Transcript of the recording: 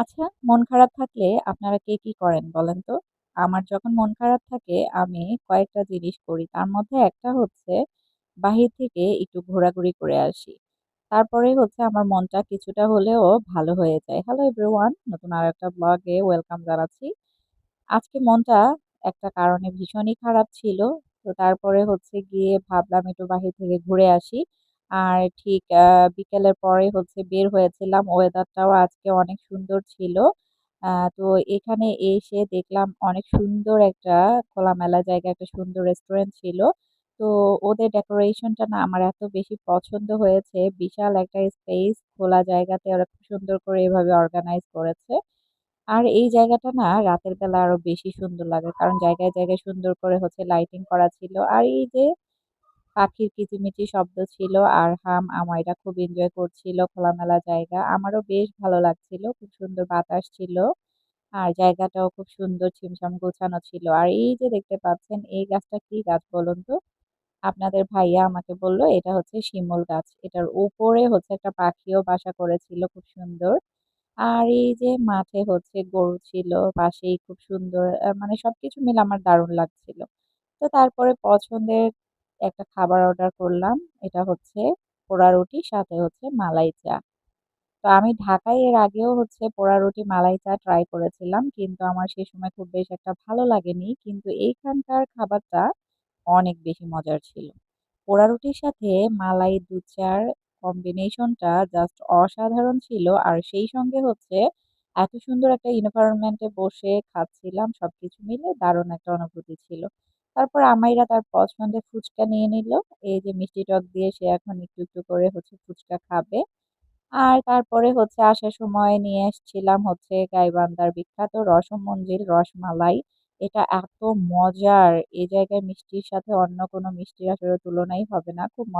আচ্ছা, মন খারাপ থাকলে আপনারা কে কি করেন বলেন তো? আমার যখন মন খারাপ থাকে আমি কয়েকটা জিনিস করি। তার মধ্যে একটা হচ্ছে বাহির থেকে একটু ঘোরাঘুরি করে আসি। তারপরে হচ্ছে আমার মনটা কিছুটা হলেও ভালো হয়ে যায়। হ্যালো এভরিওয়ান, নতুন আরেকটা ব্লগে ওয়েলকাম জানাচ্ছি। আজকে মনটা একটা কারণে ভীষণই খারাপ ছিল। তো তারপরে হচ্ছে গিয়ে ভাবলাম একটু বাহির থেকে ঘুরে আসি। আর ঠিক বিকেলের পরে হচ্ছে বের হয়েছিলাম। ওয়েদারটাও আজকে অনেক সুন্দর ছিল। তো এখানে এসে দেখলাম অনেক সুন্দর একটা খোলামেলা জায়গা, একটা সুন্দর রেস্টুরেন্ট ছিল। তো ওদের ডেকোরেশনটা না আমার এত বেশি পছন্দ হয়েছে। বিশাল একটা স্পেস, খোলা জায়গাতে ওরা খুব সুন্দর করে এভাবে অর্গানাইজ করেছে। আর এই জায়গাটা না রাতের বেলা আরো বেশি সুন্দর লাগে। কারণ জায়গায়, জায়গায় সুন্দর করে হচ্ছে লাইটিং করা ছিল। আর এই যে পাখির কিচিমিচি শব্দ ছিল আর আমায়রা খুব এনজয় করছিল খোলামেলা জায়গা। আমারও বেশ ভালো লাগছিল। খুব সুন্দর বাতাস ছিল। আর জায়গাটাও খুব সুন্দর ছিমছাম গোছানো ছিল। আর এই যে দেখতে পাচ্ছেন এই গাছটা কি গাছ বলুন তো? আপনাদের ভাইয়া আমাকে বলল এটা হচ্ছে শিমুল গাছ। এটার উপরে হচ্ছে একটা পাখিও বাসা করেছিল খুব সুন্দর। আর এই যে মাঠে হচ্ছে গরু ছিল, পাশেই খুব সুন্দর মানে সবকিছু মিলে আমার দারুণ লাগছিল। তো তারপরে পছন্দের একটা খাবার অর্ডার করলাম। এটা হচ্ছে পোড়া রুটি সাথে হচ্ছে মালাই চা। তো আমি ঢাকায় এর আগেও হচ্ছে পোড়া রুটি মালাই চা ট্রাই করেছিলাম। কিন্তু আমার সে সময় খুব বেশ একটা ভালো লাগেনি। কিন্তু এইখানকার খাবারটা অনেক বেশি মজার ছিল। পোড়া রুটির সাথে মালাই দুধ চার কম্বিনেশনটা জাস্ট অসাধারণ ছিল। আর সেই সঙ্গে হচ্ছে এত সুন্দর একটা এনভায়রনমেন্টে বসে খাচ্ছিলাম সবকিছু মিলে দারুণ একটা অনুভূতি ছিল। তারপর আমাইরা তার পছন্দের ফুচকা নিয়ে নিল। এই যে মিষ্টি টক দিয়ে সে এখন একটু, একটু করে হচ্ছে ফুচকা খাবে। আর তারপরে হচ্ছে আসার সময় নিয়ে এসছিলাম হচ্ছে গাইবান্ধার বিখ্যাত রসমঞ্জিল রসমালাই। এটা এত মজার! এই জায়গায় মিষ্টির সাথে অন্য কোনো মিষ্টির আসলে তুলনাই হবে না। খুব মজা।